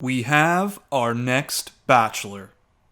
We have our next Bachelor.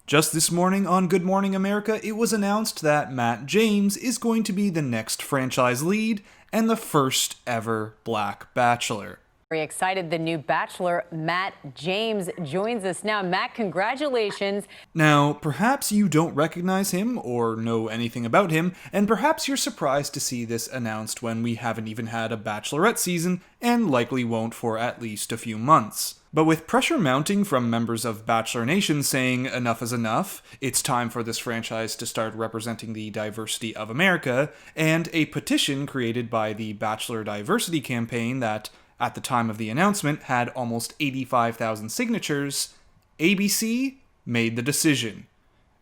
Just this morning on Good Morning America, it was announced that Matt James is going to be the next franchise lead and the first ever Black Bachelor. Very excited. The new Bachelor, Matt James, joins us now. Matt, congratulations. Now, perhaps you don't recognize him or know anything about him, and perhaps you're surprised to see this announced when we haven't even had a Bachelorette season, and likely won't for at least a few months. But with pressure mounting from members of Bachelor Nation saying enough is enough, it's time for this franchise to start representing the diversity of America, and a petition created by the Bachelor Diversity Campaign that, at the time of the announcement, had almost 85,000 signatures, ABC made the decision.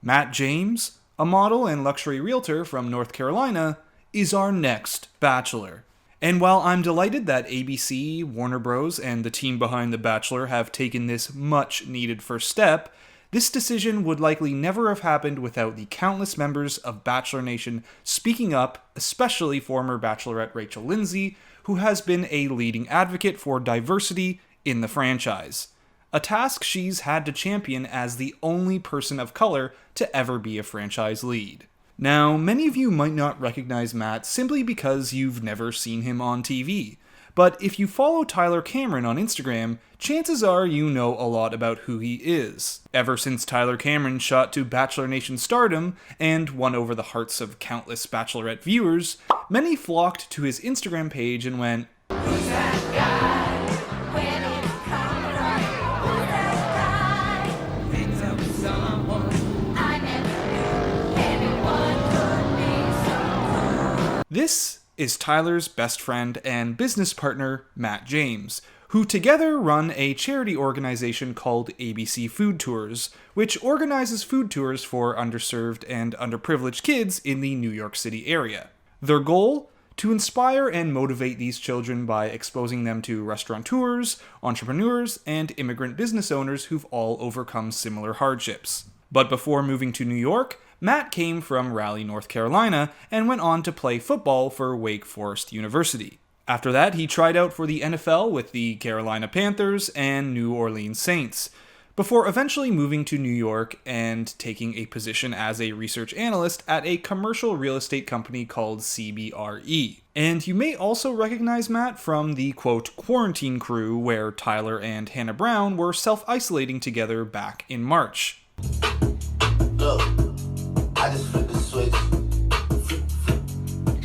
Matt James, a model and luxury realtor from North Carolina, is our next Bachelor. And while I'm delighted that ABC, Warner Bros., and the team behind The Bachelor have taken this much-needed first step, this decision would likely never have happened without the countless members of Bachelor Nation speaking up, especially former Bachelorette Rachel Lindsay, who has been a leading advocate for diversity in the franchise. A task she's had to champion as the only person of color to ever be a franchise lead. Now, many of you might not recognize Matt simply because you've never seen him on TV. But if you follow Tyler Cameron on Instagram, chances are you know a lot about who he is. Ever since Tyler Cameron shot to Bachelor Nation stardom and won over the hearts of countless Bachelorette viewers, many flocked to his Instagram page and went, "Who's that guy? Where did he come from? Who's that guy? Thinks of someone I never knew. Anyone could be someone." This is Tyler's best friend and business partner, Matt James, who together run a charity organization called ABC Food Tours, which organizes food tours for underserved and underprivileged kids in the New York City area. Their goal? To inspire and motivate these children by exposing them to restaurateurs, entrepreneurs, and immigrant business owners who've all overcome similar hardships. But before moving to New York, Matt came from Raleigh, North Carolina, and went on to play football for Wake Forest University. After that, he tried out for the NFL with the Carolina Panthers and New Orleans Saints, before eventually moving to New York and taking a position as a research analyst at a commercial real estate company called CBRE. And you may also recognize Matt from the, quote, quarantine crew where Tyler and Hannah Brown were self-isolating together back in March. Look, I just flipped the switch.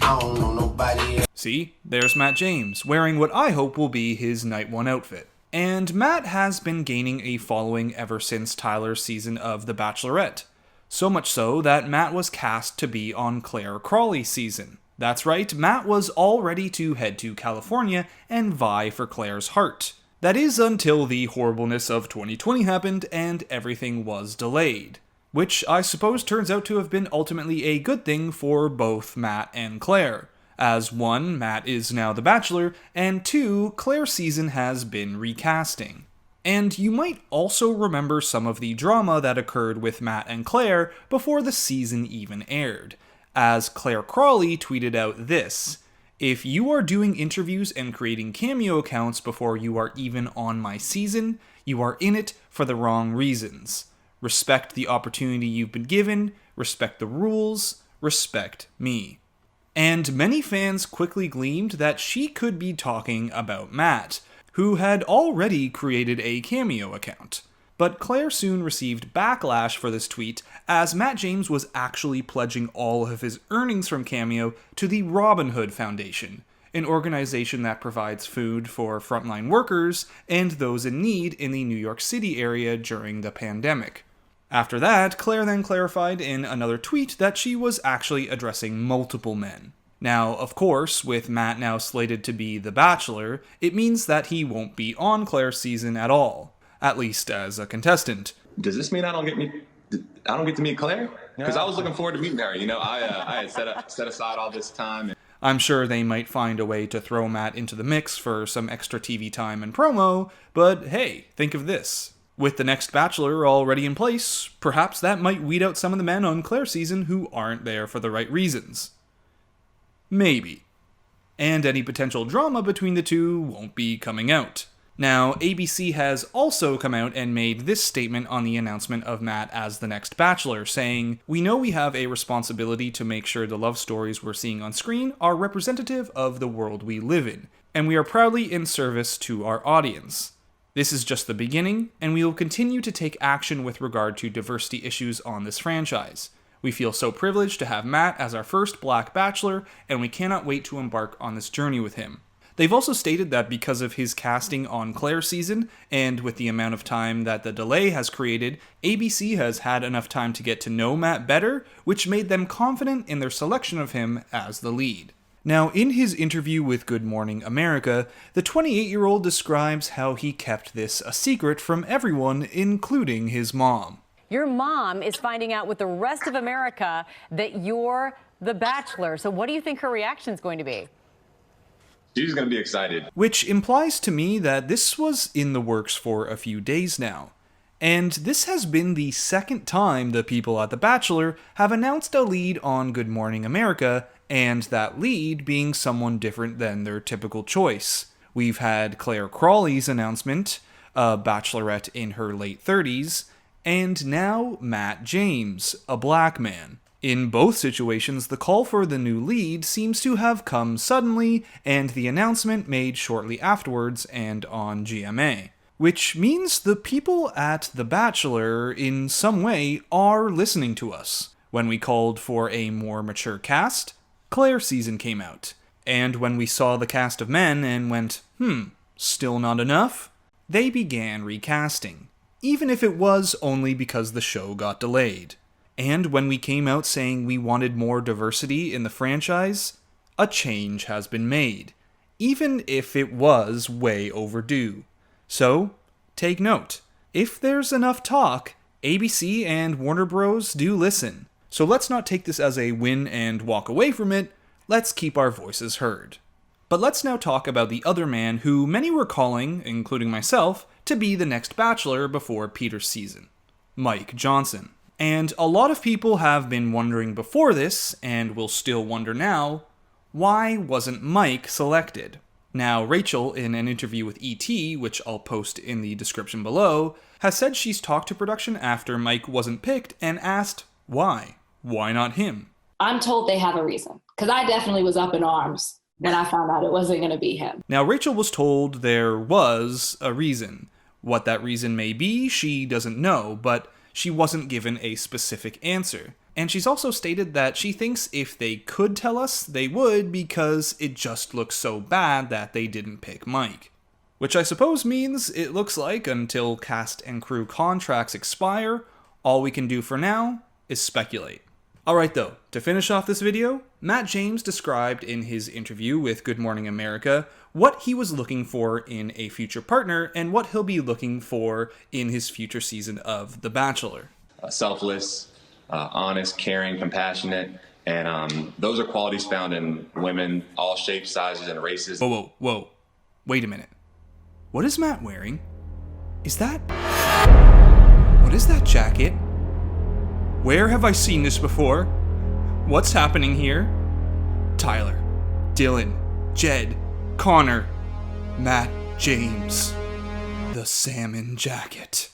I don't know nobody else. See, there's Matt James, wearing what I hope will be his night one outfit. And Matt has been gaining a following ever since Tyler's season of The Bachelorette. So much so that Matt was cast to be on Clare Crawley's season. That's right, Matt was all ready to head to California and vie for Clare's heart. That is until the horribleness of 2020 happened and everything was delayed. Which I suppose turns out to have been ultimately a good thing for both Matt and Clare. As one, Matt is now the Bachelor, and two, Clare's season has been recasting. And you might also remember some of the drama that occurred with Matt and Clare before the season even aired, as Clare Crawley tweeted out this: "If you are doing interviews and creating cameo accounts before you are even on my season, you are in it for the wrong reasons. Respect the opportunity you've been given, respect the rules, respect me." And many fans quickly gleamed that she could be talking about Matt, who had already created a cameo account. But Clare soon received backlash for this tweet, as Matt James was actually pledging all of his earnings from Cameo to the Robin Hood Foundation, an organization that provides food for frontline workers and those in need in the New York City area during the pandemic. After that, Clare then clarified in another tweet that she was actually addressing multiple men. Now, of course, with Matt now slated to be the Bachelor, it means that he won't be on Clare's season at all, at least as a contestant. Does this mean I don't get to meet Clare? Because I was looking forward to meeting her. You know, I had set aside all this time. I'm sure they might find a way to throw Matt into the mix for some extra TV time and promo, but hey, think of this. With the next Bachelor already in place, perhaps that might weed out some of the men on Clare's season who aren't there for the right reasons. Maybe. And any potential drama between the two won't be coming out. Now, ABC has also come out and made this statement on the announcement of Matt as the next Bachelor, saying, "We know we have a responsibility to make sure the love stories we're seeing on screen are representative of the world we live in, and we are proudly in service to our audience. This is just the beginning, and we will continue to take action with regard to diversity issues on this franchise. We feel so privileged to have Matt as our first Black Bachelor, and we cannot wait to embark on this journey with him." They've also stated that because of his casting on Clare's season, and with the amount of time that the delay has created, ABC has had enough time to get to know Matt better, which made them confident in their selection of him as the lead. Now, in his interview with Good Morning America, the 28-year-old describes how he kept this a secret from everyone, including his mom. Your mom is finding out with the rest of America that you're the Bachelor. So what do you think her reaction is going to be? She's going to be excited. Which implies to me that this was in the works for a few days now. And this has been the second time the people at The Bachelor have announced a lead on Good Morning America, and that lead being someone different than their typical choice. We've had Clare Crawley's announcement, a Bachelorette in her late 30s, and now Matt James, a black man. In both situations, the call for the new lead seems to have come suddenly, and the announcement made shortly afterwards and on GMA. Which means the people at The Bachelor, in some way, are listening to us. When we called for a more mature cast, Clare's season came out. And when we saw the cast of men and went, still not enough, they began recasting. Even if it was only because the show got delayed. And when we came out saying we wanted more diversity in the franchise, a change has been made, even if it was way overdue. So, take note. If there's enough talk, ABC and Warner Bros. Do listen. So let's not take this as a win and walk away from it, let's keep our voices heard. But let's now talk about the other man who many were calling, including myself, to be the next Bachelor before Peter's season. Mike Johnson. And a lot of people have been wondering before this, and will still wonder now, why wasn't Mike selected? Now, Rachel, in an interview with ET, which I'll post in the description below, has said she's talked to production after Mike wasn't picked and asked, why? Why not him? I'm told they have a reason, because I definitely was up in arms when I found out it wasn't going to be him. Now, Rachel was told there was a reason. What that reason may be, she doesn't know, but she wasn't given a specific answer. And she's also stated that she thinks if they could tell us, they would, because it just looks so bad that they didn't pick Mike. Which I suppose means it looks like until cast and crew contracts expire, all we can do for now is speculate. Alright though, to finish off this video, Matt James described in his interview with Good Morning America what he was looking for in a future partner and what he'll be looking for in his future season of The Bachelor. Selfless, honest, caring, compassionate, and those are qualities found in women, all shapes, sizes, and races. Whoa. Wait a minute. What is Matt wearing? What is that jacket? Where have I seen this before? What's happening here? Tyler, Dylan, Jed, Connor, Matt James. The salmon jacket.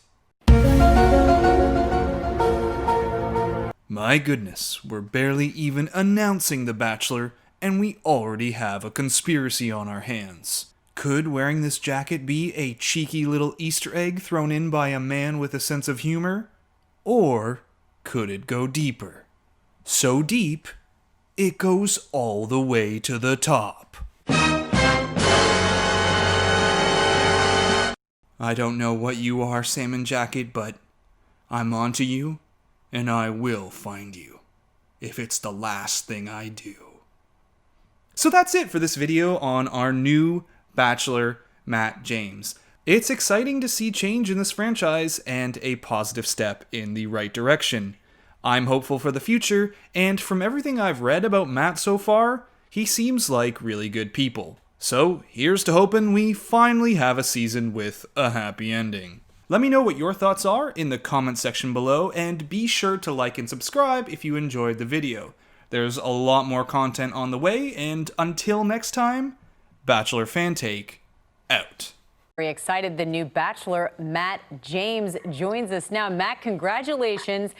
My goodness, we're barely even announcing The Bachelor, and we already have a conspiracy on our hands. Could wearing this jacket be a cheeky little Easter egg thrown in by a man with a sense of humor? Or could it go deeper? So deep, it goes all the way to the top. I don't know what you are, Salmon Jacket, but I'm onto you, and I will find you, if it's the last thing I do. So that's it for this video on our new Bachelor, Matt James. It's exciting to see change in this franchise and a positive step in the right direction. I'm hopeful for the future, and from everything I've read about Matt so far, he seems like really good people. So here's to hoping we finally have a season with a happy ending. Let me know what your thoughts are in the comment section below, and be sure to like and subscribe if you enjoyed the video. There's a lot more content on the way, and until next time, Bachelor Fantake, out. Very excited. The new Bachelor, Matt James, joins us now. Matt, congratulations.